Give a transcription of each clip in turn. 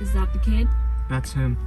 Is that the kid? That's him.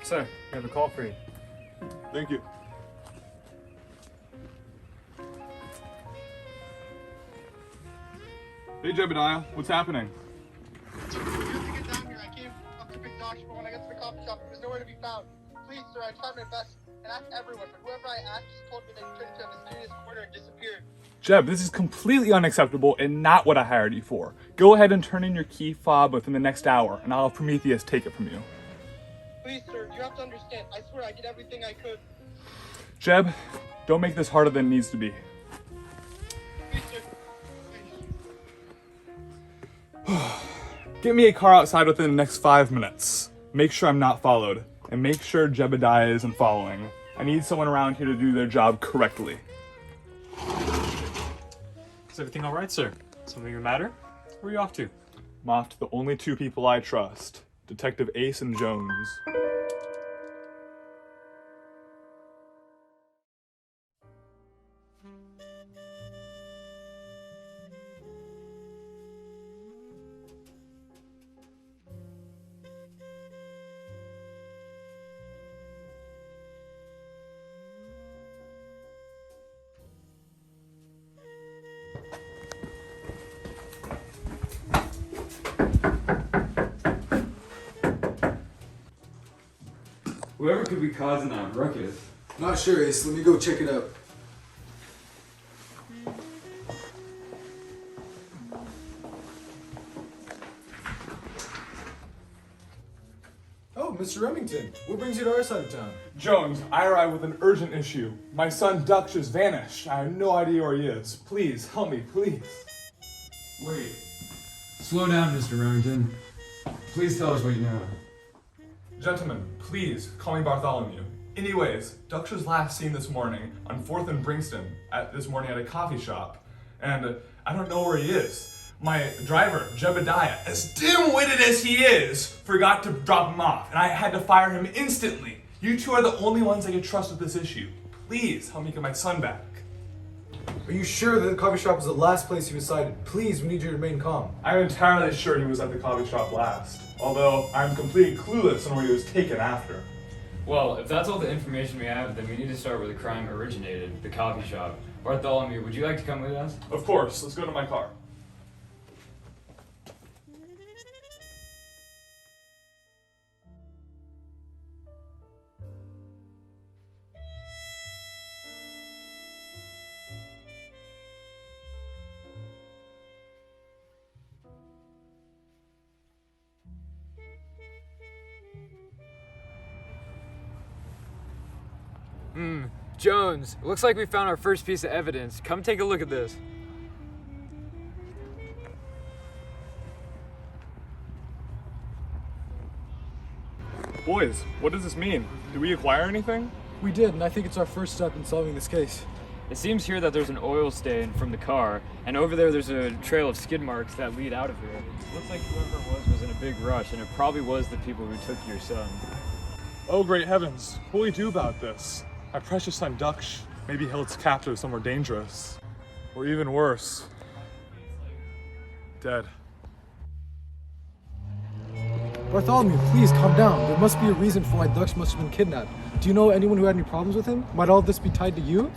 Sir, I have a call for you. Thank you. Hey, Jebediah, what's happening? You have to get down here. I came up to Ab-Daksh, but when I got to the coffee shop, he was nowhere to be found. Please, sir, I tried my best and asked everyone, but whoever I asked just told me that he turned into a mysterious corner and disappeared. Jeb, this is completely unacceptable and not what I hired you for. Go ahead and turn in your key fob within the next hour, and I'll have Prometheus take it from you. Please, sir, you have to understand. I swear I did everything I could. Jeb, don't make this harder than it needs to be. Please, sir. Get me a car outside within the next 5 minutes. Make sure I'm not followed, and make sure Jebediah isn't following. I need someone around here to do their job correctly. Is everything all right, sir? Something the matter? Where are you off to? I'm off to the only two people I trust, Detective Ace and Jones. Whoever could be causing that ruckus? Not sure, Ace. Let me go check it out. Oh, Mr. Remington. What brings you to our side of town? Jones, I arrived with an urgent issue. My son Daksh has vanished. I have no idea where he is. Please, help me, please. Wait. Slow down, Mr. Remington. Please tell us what you know. Gentlemen, please, call me Bartholomew. Anyways, Daksh was last seen this morning on 4th and Brixton at a coffee shop. And I don't know where he is. My driver, Jebediah, as dim-witted as he is, forgot to drop him off, and I had to fire him instantly. You two are the only ones I can trust with this issue. Please, help me get my son back. Are you sure that the coffee shop was the last place he was sighted? Please, we need you to remain calm. I'm entirely sure he was at the coffee shop last, although I'm completely clueless on where he was taken after. Well, if that's all the information we have, then we need to start where the crime originated, the coffee shop. Bartholomew, would you like to come with us? Of course, let's go to my car. Jones, it looks like we found our first piece of evidence. Come take a look at this. Boys, what does this mean? Did we acquire anything? We did, and I think it's our first step in solving this case. It seems here that there's an oil stain from the car, and over there's a trail of skid marks that lead out of here. Looks like whoever it was in a big rush, and it probably was the people who took your son. Oh, great heavens. What do we do about this? My precious son Daksh may be held captive somewhere dangerous. Or even worse, dead. Bartholomew, please calm down. There must be a reason for why Daksh must have been kidnapped. Do you know anyone who had any problems with him? Might all this be tied to you?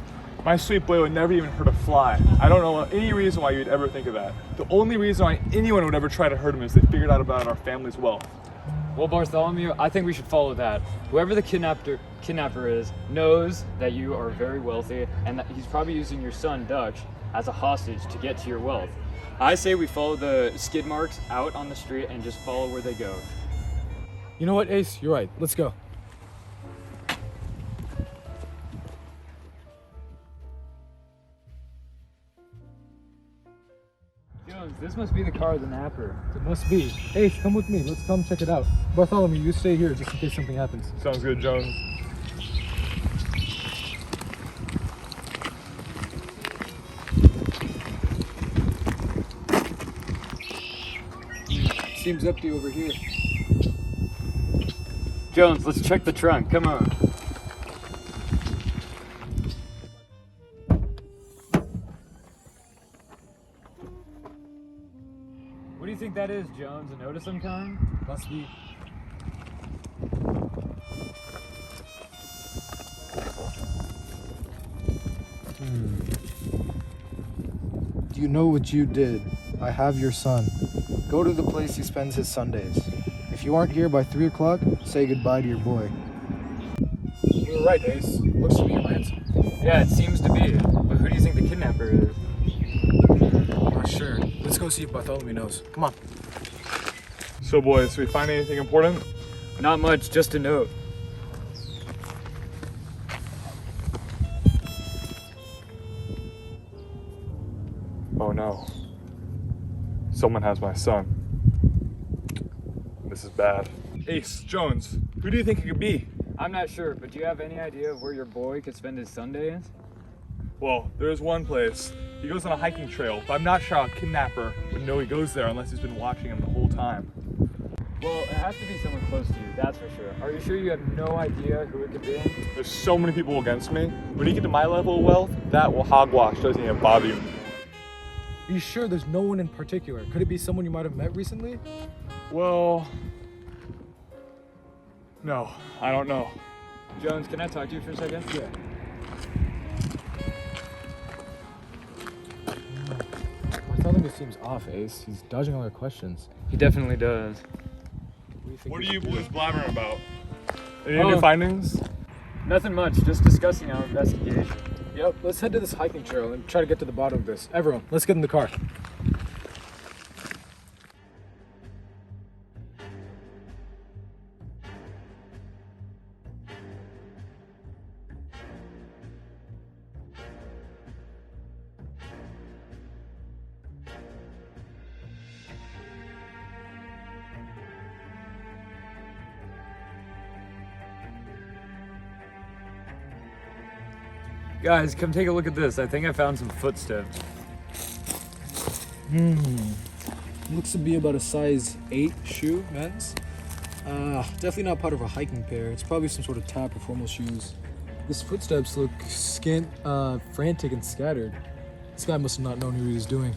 My sweet boy would never even hurt a fly. I don't know any reason why you'd ever think of that. The only reason why anyone would ever try to hurt him is they figured out about our family's wealth. Well, Bartholomew, I think we should follow that. Whoever the kidnapper is knows that you are very wealthy, and that he's probably using your son, Daksh, as a hostage to get to your wealth. I say we follow the skid marks out on the street and just follow where they go. You know what, Ace? You're right. Let's go. Jones, this must be the car of the napper. It must be. Ace, come with me. Let's come check it out. Bartholomew, you stay here just in case something happens. Sounds good, Jones. Seems empty over here. Jones, let's check the trunk. Come on. What do you think that is, Jones? A note of some kind? Must be. Do you know what you did? I have your son. Go to the place he spends his Sundays. If you aren't here by 3 o'clock, say goodbye to your boy. You were right, Ace. Looks to be a ransom. Yeah, it seems to be. But who do you think the kidnapper is? I'm not sure. Let's go see if Bartholomew knows. Come on. So boys, did we find anything important? Not much, just a note. Oh no. Someone has my son. This is bad. Ace, Jones, who do you think it could be? I'm not sure, but do you have any idea of where your boy could spend his Sundays? Well, there is one place. He goes on a hiking trail, but I'm not sure how a kidnapper would know he goes there unless he's been watching him the whole time. Well, it has to be someone close to you, that's for sure. Are you sure you have no idea who it could be? There's so many people against me. When you get to my level of wealth, that hogwash doesn't even bother you. Are you sure there's no one in particular? Could it be someone you might have met recently? Well, no, I don't know. Jones, can I talk to you for a second? Yeah. Bartholomew seems off, Ace. He's dodging all our questions. He definitely does. What are you boys blabbering about? Any new findings? Nothing much, just discussing our investigation. Yep, let's head to this hiking trail and try to get to the bottom of this. Everyone, let's get in the car. Guys, come take a look at this. I think I found some footsteps. Looks to be about a size 8 shoe, men's. Definitely not part of a hiking pair. It's probably some sort of tap or formal shoes. His footsteps look frantic and scattered. This guy must have not known who he was doing.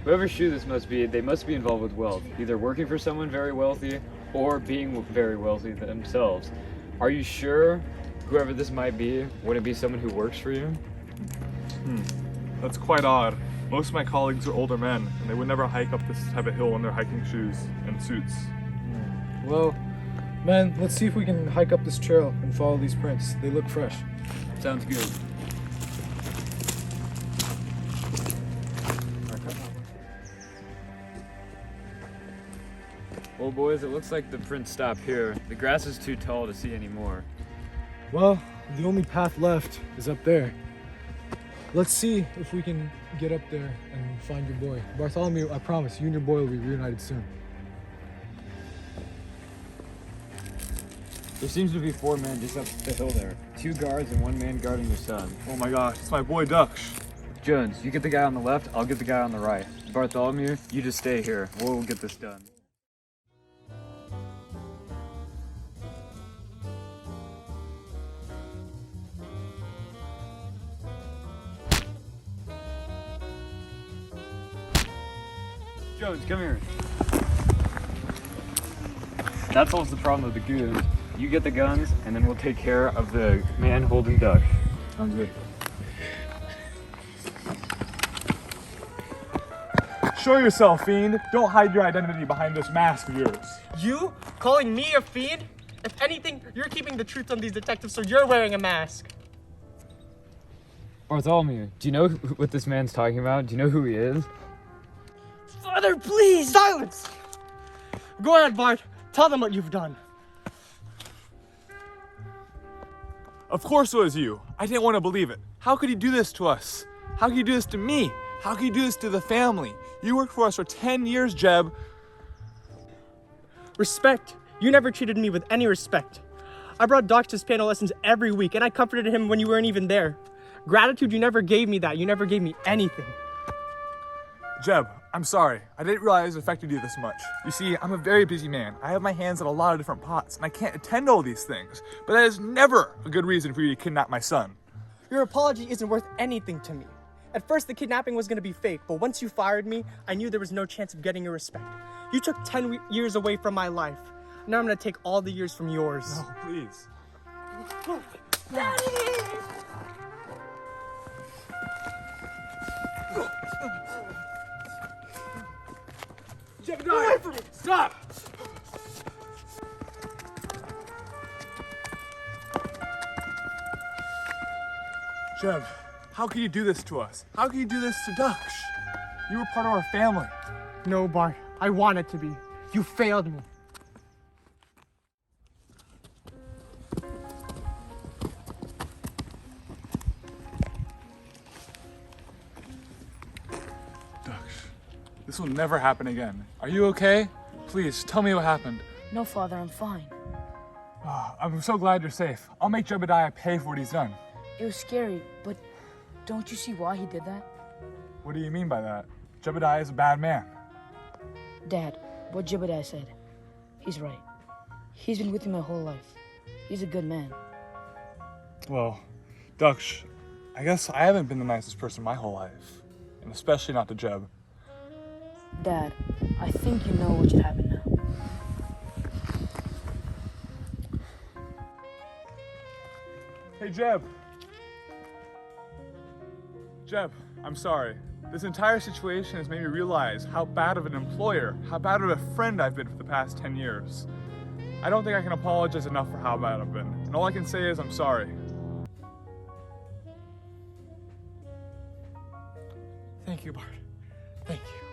Whoever's shoe this must be, they must be involved with wealth. Either working for someone very wealthy or being very wealthy themselves. Are you sure whoever this might be, would it be someone who works for you? That's quite odd. Most of my colleagues are older men, and they would never hike up this type of hill in their hiking shoes and suits. Well, man, let's see if we can hike up this trail and follow these prints. They look fresh. Sounds good. Well, boys, it looks like the prints stop here. The grass is too tall to see anymore. Well, the only path left is up there. Let's see if we can get up there and find your boy. Bartholomew, I promise, you and your boy will be reunited soon. There seems to be 4 men just up the hill there. 2 guards and 1 man guarding your son. Oh my gosh, it's my boy Daksh. Jones, you get the guy on the left, I'll get the guy on the right. Bartholomew, you just stay here. We'll get this done. Jones, come here. That solves the problem of the goons. You get the guns, and then we'll take care of the man holding Daksh. Sounds good. Show yourself, fiend. Don't hide your identity behind this mask of yours. You calling me a fiend? If anything, you're keeping the truth on these detectives, so you're wearing a mask. Bartholomew, do you know what this man's talking about? Do you know who he is? Father, please! Silence! Go ahead, Bart. Tell them what you've done. Of course it was you. I didn't want to believe it. How could he do this to us? How could he do this to me? How could he do this to the family? You worked for us for 10 years, Jeb. Respect. You never treated me with any respect. I brought Doc to his piano lessons every week, and I comforted him when you weren't even there. Gratitude, you never gave me that. You never gave me anything. Jeb, I'm sorry. I didn't realize it affected you this much. You see, I'm a very busy man. I have my hands in a lot of different pots, and I can't attend to all these things. But that is never a good reason for you to kidnap my son. Your apology isn't worth anything to me. At first, the kidnapping was going to be fake, but once you fired me, I knew there was no chance of getting your respect. You took 10 years away from my life. Now I'm going to take all the years from yours. No, please. Daddy! Jeb, get away from me! Stop! Jeb, how can you do this to us? How can you do this to Daksh? You were part of our family. No, Bart. I wanted to be. You failed me. Daksh, this will never happen again. Are you okay? Please, tell me what happened. No, Father, I'm fine. Oh, I'm so glad you're safe. I'll make Jebediah pay for what he's done. It was scary, but don't you see why he did that? What do you mean by that? Jebediah is a bad man. Dad, what Jebediah said, he's right. He's been with me my whole life. He's a good man. Well, Daksh, I guess I haven't been the nicest person my whole life. And especially not to Jeb. Dad, I think you know what should happen now. Hey, Jeb. Jeb, I'm sorry. This entire situation has made me realize how bad of an employer, how bad of a friend I've been for the past 10 years. I don't think I can apologize enough for how bad I've been. And all I can say is I'm sorry. Thank you, Bart. Thank you.